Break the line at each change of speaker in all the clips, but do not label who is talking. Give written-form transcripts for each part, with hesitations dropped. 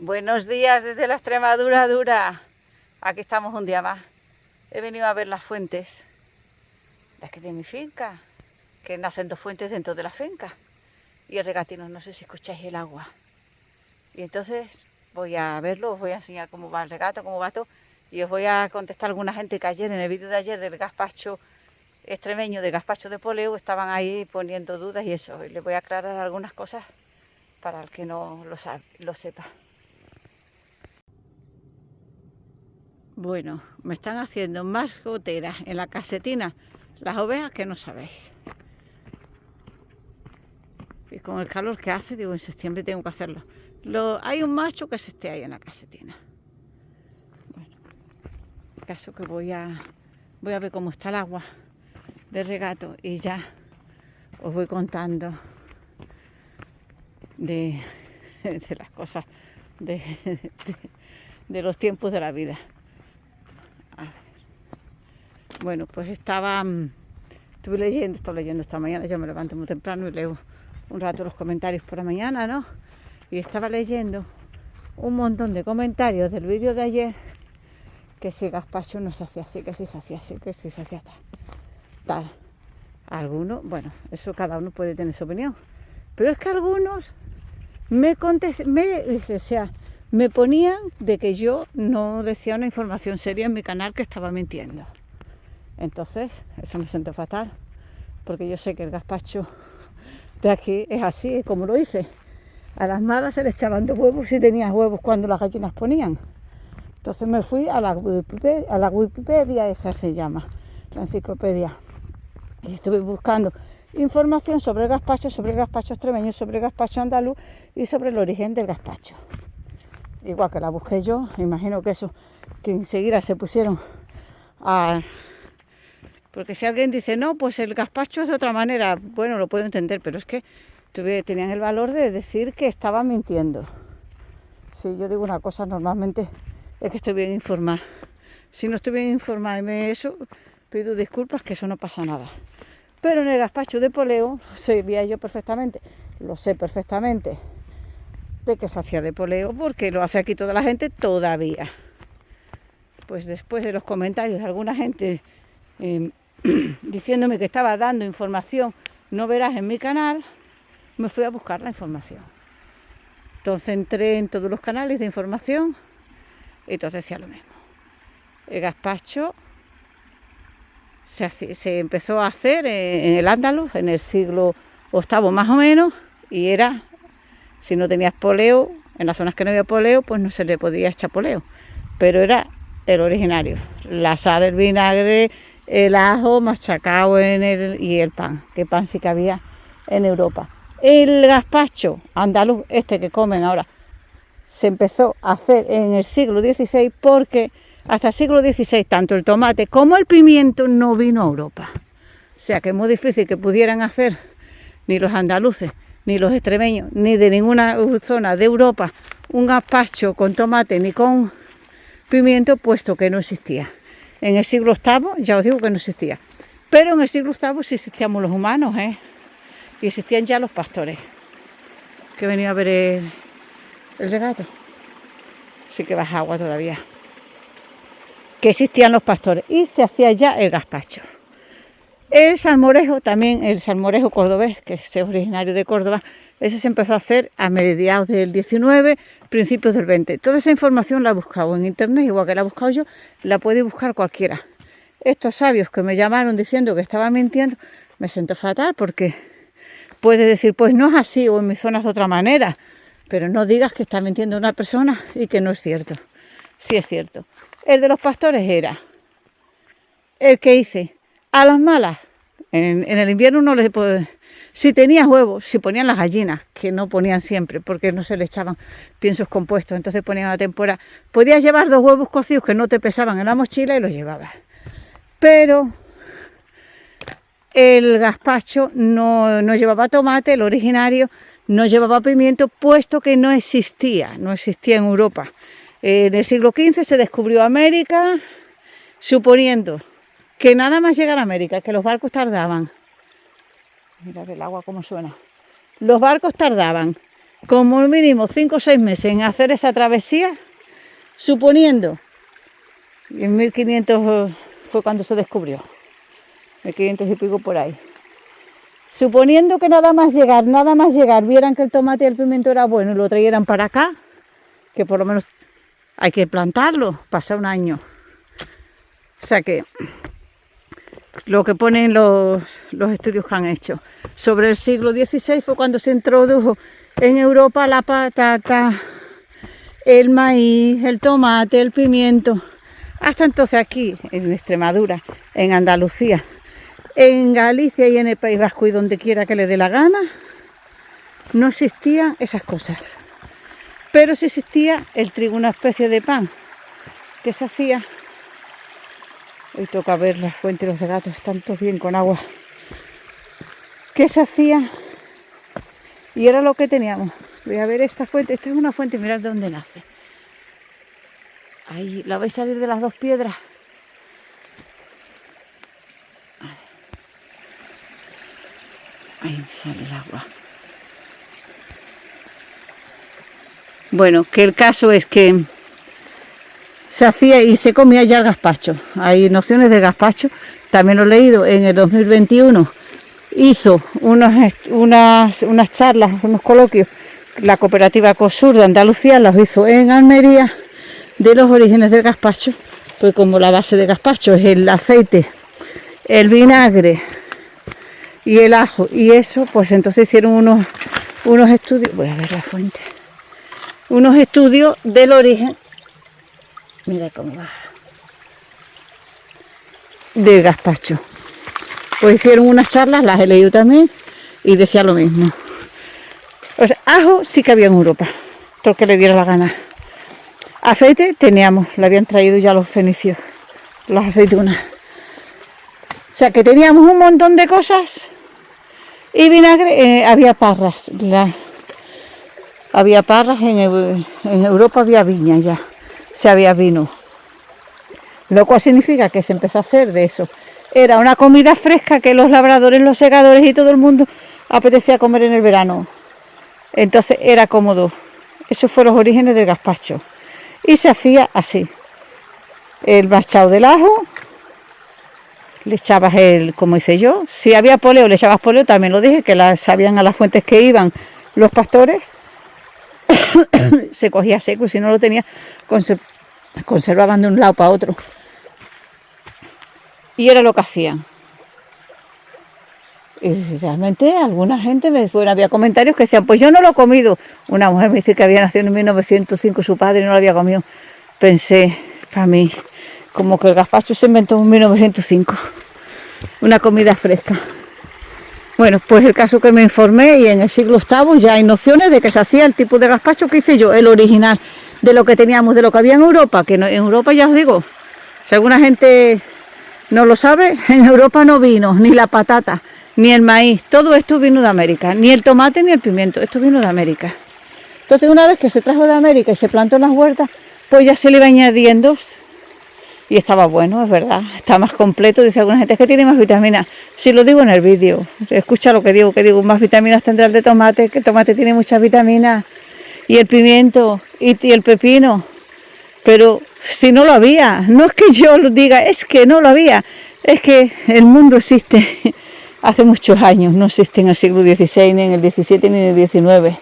Buenos días desde la Extremadura dura. Aquí estamos un día más. He venido a ver las fuentes de aquí de mi finca, que nacen dos fuentes dentro de la finca. Y el regatino, no sé si escucháis el agua. Y entonces voy a verlo, os voy a enseñar cómo va el regato, cómo va todo. Y os voy a contestar a alguna gente que ayer, en el vídeo de ayer del gazpacho extremeño, del gazpacho de poleo, estaban ahí poniendo dudas y eso. Y les voy a aclarar algunas cosas para el que no lo sepa. Bueno, me están haciendo más goteras en la casetina las ovejas que no sabéis. Y con el calor que hace, digo, en septiembre tengo que hacerlo. Hay un macho que se esté ahí en la casetina. Bueno, caso que voy a ver cómo está el agua de regato y ya os voy contando de las cosas de los tiempos de la vida. Bueno, pues estuve leyendo esta mañana. Yo me levanto muy temprano y leo un rato los comentarios por la mañana, ¿no? Y estaba leyendo un montón de comentarios del vídeo de ayer, que si gazpacho no se hacía así, que si se hacía así, que si se hacía tal. Algunos, bueno, eso cada uno puede tener su opinión, pero es que algunos me ponían de que yo no decía una información seria en mi canal, que estaba mintiendo. Entonces, eso me sentó fatal, porque yo sé que el gazpacho de aquí es así, como lo hice. A las malas se le echaban 2 huevos si tenías huevos cuando las gallinas ponían. Entonces me fui a la Wikipedia, esa se llama, la enciclopedia. Y estuve buscando información sobre el gazpacho extremeño, sobre el gazpacho andaluz y sobre el origen del gazpacho. Igual que la busqué yo, imagino que eso, que enseguida se pusieron a... Porque si alguien dice, no, pues el gazpacho es de otra manera, bueno, lo puedo entender, pero es que tenían el valor de decir que estaba mintiendo. Si yo digo una cosa, normalmente es que estoy bien informada. Si no estoy bien informada y eso, pido disculpas, que eso no pasa nada. Pero en el gazpacho de poleo sabía yo perfectamente, lo sé perfectamente, de que se hacía de poleo, porque lo hace aquí toda la gente todavía. Pues después de los comentarios de alguna gente diciéndome que estaba dando información no veraz en mi canal, me fui a buscar la información. Entonces entré en todos los canales de información y entonces decía lo mismo. El gazpacho se empezó a hacer en el Andaluz en el siglo VIII más o menos, y era, si no tenías poleo, en las zonas que no había poleo, pues no se le podía echar poleo, pero era el originario, la sal, el vinagre, el ajo machacado y el pan, que pan sí que había en Europa. El gazpacho andaluz, este que comen ahora, se empezó a hacer en el siglo XVI, porque hasta el siglo XVI tanto el tomate como el pimiento no vino a Europa. O sea que es muy difícil que pudieran hacer ni los andaluces, ni los extremeños, ni de ninguna zona de Europa un gazpacho con tomate ni con pimiento, puesto que no existía. En el siglo VIII ya os digo que no existía, pero en el siglo VIII sí existíamos los humanos, y existían ya los pastores, que he venido a ver el regato. Sí que baja agua todavía. Que existían los pastores y se hacía ya el gazpacho. El salmorejo también, el salmorejo cordobés, que es originario de Córdoba, ese se empezó a hacer a mediados del 19, principios del 20. Toda esa información la he buscado en internet, igual que la he buscado yo, la puede buscar cualquiera. Estos sabios que me llamaron diciendo que estaba mintiendo, me siento fatal, porque puede decir, pues no es así, o en mi zona es de otra manera, pero no digas que está mintiendo una persona y que no es cierto. Sí es cierto. El de los pastores era el que hice a las malas. En el invierno no les puedo... Si tenías huevos, si ponían las gallinas, que no ponían siempre, porque no se le echaban piensos compuestos, entonces ponían una temporada. Podías llevar 2 huevos cocidos que no te pesaban en la mochila y los llevabas. Pero el gazpacho no llevaba tomate, el originario, no llevaba pimiento, puesto que no existía en Europa. En el siglo XV se descubrió América, suponiendo que nada más llegar a América, que los barcos tardaban. Mirad el agua cómo suena. Los barcos tardaban como mínimo 5 o 6 meses en hacer esa travesía, suponiendo, en 1500 fue cuando se descubrió, 1500 y pico por ahí, suponiendo que nada más llegar, vieran que el tomate y el pimiento era bueno y lo trajeran para acá, que por lo menos hay que plantarlo, pasa un año. O sea que lo que ponen los estudios que han hecho sobre el siglo XVI fue cuando se introdujo en Europa la patata, el maíz, el tomate, el pimiento. Hasta entonces aquí, en Extremadura, en Andalucía, en Galicia y en el País Vasco y donde quiera que le dé la gana, no existían esas cosas. Pero sí existía el trigo, una especie de pan que se hacía. Hoy toca ver las fuentes, los gatos están todos bien con agua. Que se hacía y era lo que teníamos. Voy a ver esta fuente, esta es una fuente, mirad de dónde nace. Ahí la vais a salir de las dos piedras. Ahí sale el agua. Bueno, que el caso es que se hacía y se comía ya el gazpacho. Hay nociones de gazpacho. También lo he leído en el 2021. Hizo unas charlas, unos coloquios, la cooperativa COSUR de Andalucía los hizo en Almería, de los orígenes del gazpacho. Pues como la base de gazpacho es el aceite, el vinagre y el ajo y eso, pues entonces hicieron unos estudios. Voy a ver la fuente. Unos estudios del origen. Mira cómo va. Del gazpacho. Pues hicieron unas charlas, las he leído también, y decía lo mismo. O sea, ajo sí que había en Europa, todo lo que le diera la gana. Aceite teníamos, le habían traído ya los fenicios, las aceitunas. O sea que teníamos un montón de cosas. Y vinagre, había parras. Había parras, en Europa había viña ya, se había vino. Lo cual significa que se empezó a hacer de eso. Era una comida fresca que los labradores, los segadores y todo el mundo apetecía comer en el verano. Entonces era cómodo. Esos fueron los orígenes del gazpacho. Y se hacía así. El machado del ajo, le echabas como hice yo. Si había poleo, le echabas poleo, también lo dije, que sabían a las fuentes que iban los pastores. Se cogía seco y si no lo tenía, conservaban de un lado para otro. Y era lo que hacían. Y realmente alguna gente, bueno, había comentarios que decían, pues yo no lo he comido. Una mujer me dice que había nacido en 1905 su padre y no lo había comido. Pensé, para mí, como que el gazpacho se inventó en 1905. Una comida fresca. Bueno, pues el caso que me informé y en el siglo VIII ya hay nociones de que se hacía el tipo de gazpacho que hice yo, el original, de lo que teníamos, de lo que había en Europa, que no, en Europa ya os digo, si alguna gente no lo sabe, en Europa no vino ni la patata, ni el maíz, todo esto vino de América, ni el tomate ni el pimiento, esto vino de América. Entonces una vez que se trajo de América y se plantó en las huertas, pues ya se le iba añadiendo y estaba bueno, es verdad, está más completo, dice alguna gente, es que tiene más vitaminas. Si lo digo en el vídeo, escucha lo que digo, más vitaminas tendrá el de tomate, que el tomate tiene muchas vitaminas, y el pimiento, y el pepino, pero si no lo había, no es que yo lo diga, es que no lo había, es que el mundo existe hace muchos años, no existe en el siglo XVI, ni en el XVII, ni en el XIX.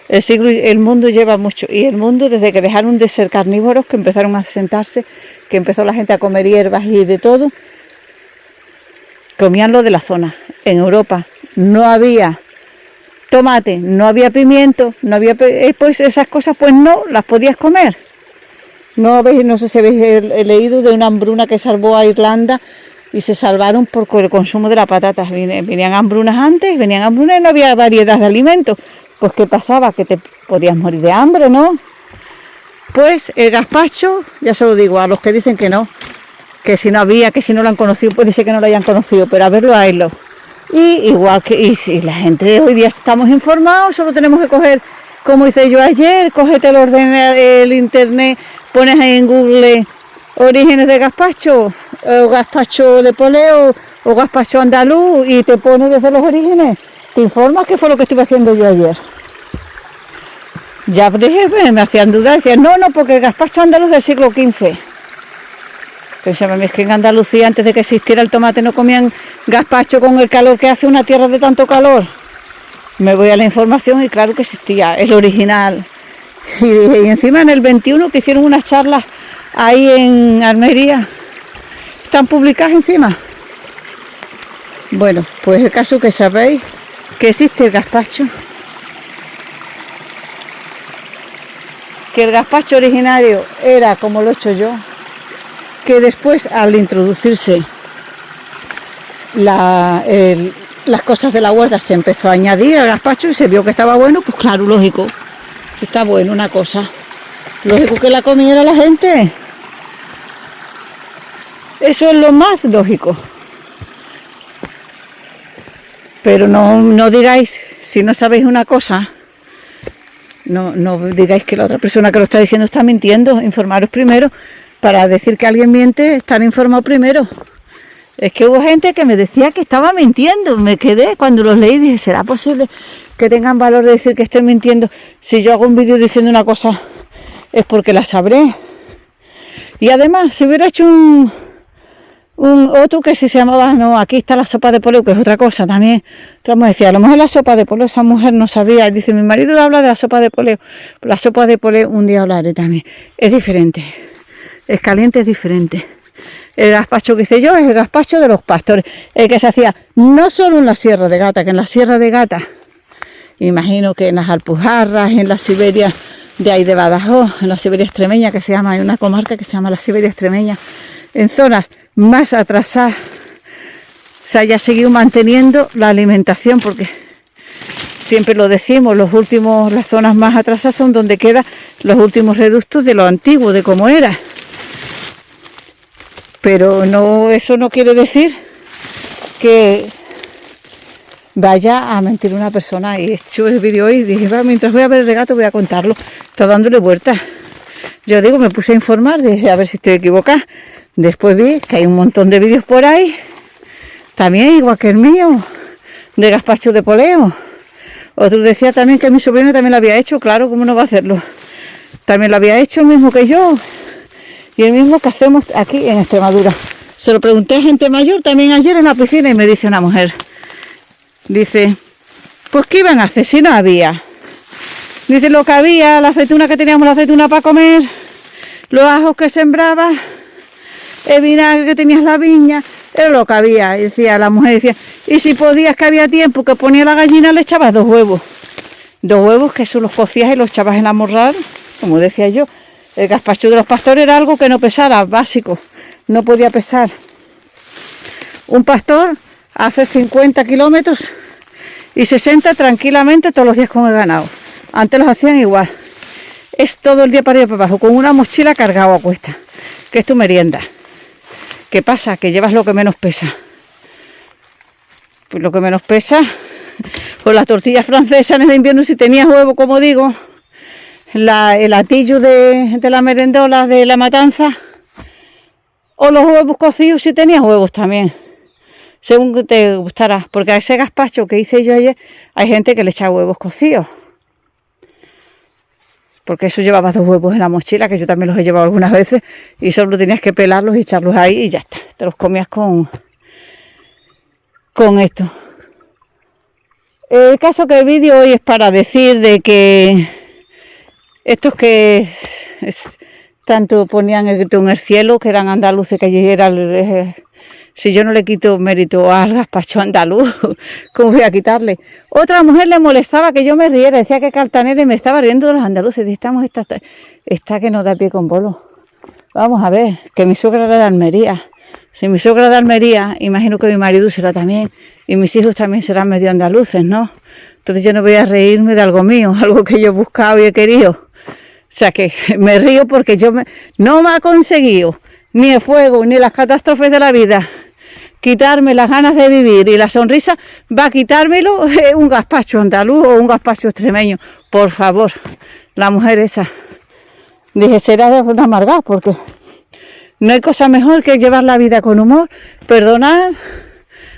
El mundo lleva mucho, y el mundo desde que dejaron de ser carnívoros, que empezaron a sentarse, que empezó la gente a comer hierbas y de todo, comían lo de la zona. En Europa no había tomate, no había pimiento, no había, pues esas cosas pues no las podías comer. No sé si habéis leído de una hambruna que salvó a Irlanda y se salvaron por el consumo de la patata. Venían hambrunas antes, y no había variedad de alimentos. Pues ¿qué pasaba? Que te podías morir de hambre, ¿no? Pues el gazpacho, ya se lo digo a los que dicen que no, que si no había, que si no lo han conocido, puede ser que no lo hayan conocido, pero a verlo, haylo. Y igual que, y si la gente hoy día estamos informados, solo tenemos que coger, como hice yo ayer, cógete el internet, pones ahí en Google orígenes de gazpacho, o gazpacho de poleo, o gazpacho andaluz, y te pones desde los orígenes. Te informas, que fue lo que estuve haciendo yo ayer. Ya dije, me hacían dudar, decían, no, porque el gazpacho andaluz del siglo XV. Pensaba, es que en Andalucía, antes de que existiera el tomate, no comían gazpacho con el calor que hace una tierra de tanto calor. Me voy a la información y claro que existía, el original. Y encima en el 21 que hicieron unas charlas ahí en Almería, están publicadas encima. Bueno, pues el caso que sabéis que existe el gazpacho, que el gazpacho originario era como lo he hecho yo, que después al introducirse las cosas de la huerta se empezó a añadir al gazpacho y se vio que estaba bueno, pues claro, lógico, si está bueno una cosa, lógico que la comiera la gente. Eso es lo más lógico. Pero no digáis, si no sabéis una cosa, no digáis que la otra persona que lo está diciendo está mintiendo. Informaros primero. Para decir que alguien miente, estar informado primero. Es que hubo gente que me decía que estaba mintiendo. Me quedé cuando los leí y dije, ¿será posible que tengan valor de decir que estoy mintiendo? Si yo hago un vídeo diciendo una cosa, es porque la sabré. Y además, si hubiera hecho un otro que se llamaba, no, aquí está la sopa de poleo, que es otra cosa también. Otra mujer decía, a lo mejor la sopa de poleo, esa mujer no sabía. Dice, mi marido habla de la sopa de poleo. La sopa de poleo un día hablaré también. Es diferente. Es caliente, es diferente. El gazpacho que hice yo es el gazpacho de los pastores. El que se hacía no solo en la Sierra de Gata, que en la Sierra de Gata, imagino que en las Alpujarras, en la Siberia de ahí de Badajoz, en la Siberia extremeña, que se llama, hay una comarca que se llama la Siberia extremeña, en zonas más atrasadas se haya seguido manteniendo la alimentación, porque siempre lo decimos, las zonas más atrasadas son donde quedan los últimos reductos de lo antiguo, de cómo era. Pero no, eso no quiere decir que vaya a mentir una persona. Y he hecho el vídeo hoy y dije, mientras voy a ver el regato voy a contarlo. Está dándole vueltas. Yo digo, me puse a informar, dije, a ver si estoy equivocada. Después vi que hay un montón de vídeos por ahí, también igual que el mío, de gazpacho de poleo. Otro decía también que mi sobrino también lo había hecho, claro, ¿cómo no va a hacerlo? También lo había hecho el mismo que yo, y el mismo que hacemos aquí en Extremadura. Se lo pregunté a gente mayor también ayer en la piscina y me dice una mujer, dice, pues ¿qué iban a hacer si no había? Dice, lo que había, la aceituna que teníamos, la aceituna para comer, los ajos que sembraba, el vinagre que tenías la viña, era lo que había. Y decía la mujer, decía, y si podías, que había tiempo, que ponía la gallina, le echabas 2 huevos. 2 huevos que eso los cocías y los echabas en la morral, como decía yo. El gazpacho de los pastores era algo que no pesara, básico, no podía pesar. Un pastor hace 50 kilómetros y 60 tranquilamente todos los días con el ganado. Antes los hacían igual. Es todo el día para arriba y para abajo, con una mochila cargada a cuesta, que es tu merienda. ¿Qué pasa? Que llevas lo que menos pesa. Pues lo que menos pesa, pues las tortillas francesas en el invierno, si tenías huevo, como digo, el atillo de la merendola de la matanza, o los huevos cocidos si tenías huevos también, según que te gustara, porque a ese gazpacho que hice yo ayer, hay gente que le echa huevos cocidos. Porque eso llevaba 2 huevos en la mochila, que yo también los he llevado algunas veces, y solo tenías que pelarlos y echarlos ahí y ya está. Te los comías con esto. El caso que el vídeo hoy es para decir de que estos que tanto ponían el grito en el cielo, que eran andaluces, que allí era si yo no le quito mérito al gazpacho andaluz, ¿cómo voy a quitarle? Otra mujer le molestaba que yo me riera, decía que cartanera y me estaba riendo de los andaluces. Estamos esta que no da pie con bolo. Vamos a ver, que mi suegra era de Almería. Si mi suegra es de Almería, imagino que mi marido será también, y mis hijos también serán medio andaluces, ¿no? Entonces yo no voy a reírme de algo mío, algo que yo he buscado y he querido. O sea que me río porque no me ha conseguido ni el fuego, ni las catástrofes de la vida quitarme las ganas de vivir, y la sonrisa va a quitármelo un gazpacho andaluz o un gazpacho extremeño. Por favor, la mujer esa. Dije, será de una amargada, porque no hay cosa mejor que llevar la vida con humor, perdonar,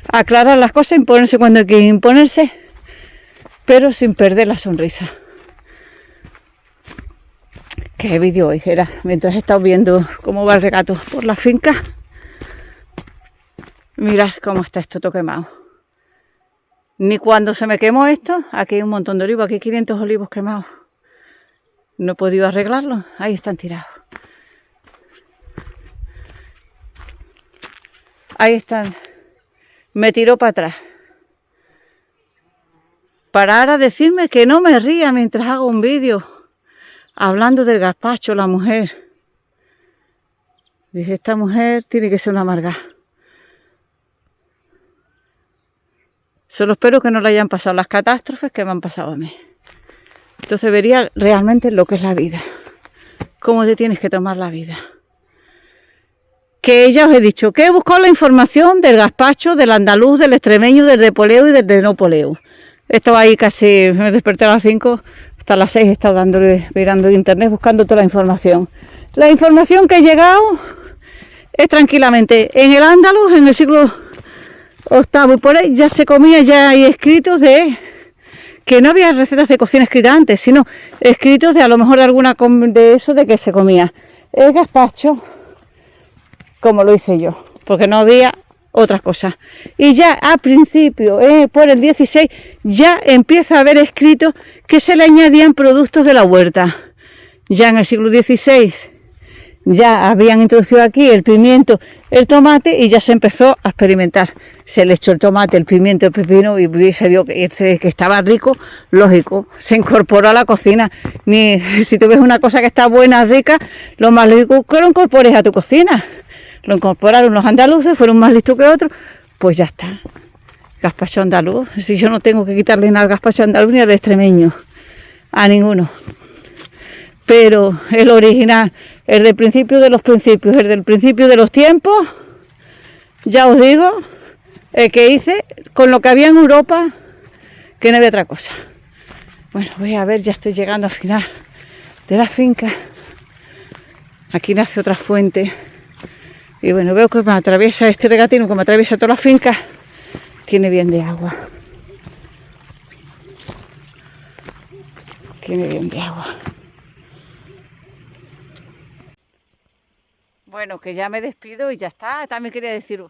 aclarar las cosas, imponerse cuando hay que imponerse, pero sin perder la sonrisa. ¿Qué vídeo hoy era? Mientras he estado viendo cómo va el regato por la finca. Mirad cómo está esto todo quemado. Ni cuando se me quemó esto, aquí hay un montón de olivos, aquí hay 500 olivos quemados. No he podido arreglarlo, ahí están tirados. Ahí están. Me tiró para atrás. Para ahora decirme que no me ría mientras hago un vídeo hablando del gazpacho, la mujer. Dije, esta mujer tiene que ser una amarga. Solo espero que no le hayan pasado las catástrofes que me han pasado a mí. Entonces vería realmente lo que es la vida. Cómo te tienes que tomar la vida. Que ya os he dicho que he buscado la información del gazpacho, del andaluz, del extremeño, del de poleo y del de no poleo. Estaba ahí casi, me desperté a las 5, hasta las 6 he estado mirando internet, buscando toda la información. La información que he llegado es tranquilamente en el andaluz, en el siglo VIII y por ahí ya se comía, ya hay escritos de que no había recetas de cocina escritas antes, sino escritos de a lo mejor alguna de eso de que se comía el gazpacho como lo hice yo, porque no había otras cosas. Y ya a principio, por el 16, ya empieza a haber escritos que se le añadían productos de la huerta. Ya en el siglo XVI ya habían introducido aquí el pimiento, el tomate y ya se empezó a experimentar. Se le echó el tomate, el pimiento, el pepino y se vio que estaba rico, lógico, se incorporó a la cocina. Ni si tú ves una cosa que está buena, rica, lo más lógico es que lo incorpores a tu cocina. Lo incorporaron los andaluces, fueron más listos que otros, pues ya está. Gazpacho andaluz, si yo no tengo que quitarle nada al gazpacho andaluz ni al extremeño, a ninguno. Pero el original, el del principio de los principios, el del principio de los tiempos, ya os digo, el que hice con lo que había en Europa, que no había otra cosa. Bueno, voy a ver, ya estoy llegando al final de la finca. Aquí nace otra fuente. Y bueno, veo que me atraviesa este regatino, que me atraviesa toda la finca, tiene bien de agua. Tiene bien de agua. Bueno, que ya me despido y ya está. También quería decir,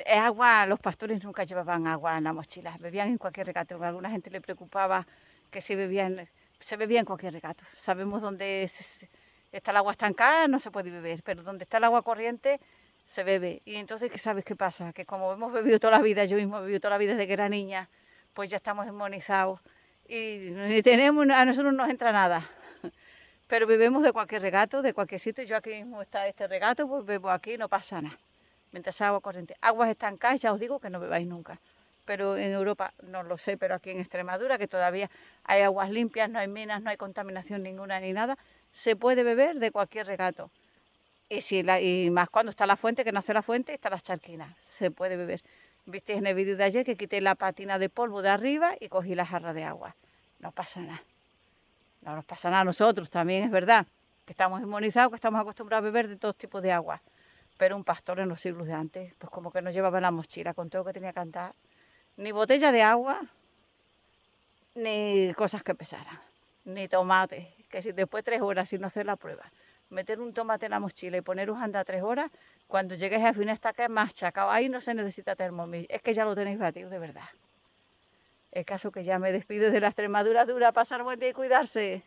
es agua, los pastores nunca llevaban agua en la mochila, bebían en cualquier regato. A alguna gente le preocupaba que se bebía en cualquier regato. Sabemos dónde está el agua estancada, no se puede beber, pero donde está el agua corriente se bebe. Y entonces, ¿qué sabes qué pasa? Que como hemos bebido toda la vida, yo mismo he bebido toda la vida desde que era niña, pues ya estamos inmunizados y ni tenemos, a nosotros no nos entra nada. Pero bebemos de cualquier regato, de cualquier sitio. Yo aquí mismo está este regato, pues bebo aquí, no pasa nada. Mientras sea agua corriente. Aguas estancadas, ya os digo que no bebáis nunca. Pero en Europa, no lo sé, pero aquí en Extremadura, que todavía hay aguas limpias, no hay minas, no hay contaminación ninguna ni nada, se puede beber de cualquier regato. Y más cuando está la fuente, que nace la fuente, están las charquinas, se puede beber. Visteis en el vídeo de ayer que quité la patina de polvo de arriba y cogí la jarra de agua. No pasa nada. No nos pasa nada a nosotros, también es verdad que estamos inmunizados, que estamos acostumbrados a beber de todos tipos de agua. Pero un pastor en los siglos de antes, pues como que no llevaba en la mochila con todo lo que tenía que andar, ni botella de agua, ni cosas que pesaran, ni tomates, que si después 3 horas sin no hacer la prueba, meter un tomate en la mochila y poneros a andar 3 horas, cuando llegues al final está que es machacado, ahí no se necesita Thermomix, es que ya lo tenéis batido de verdad. El caso que ya me despido de la Extremadura dura, pasar buen día y cuidarse.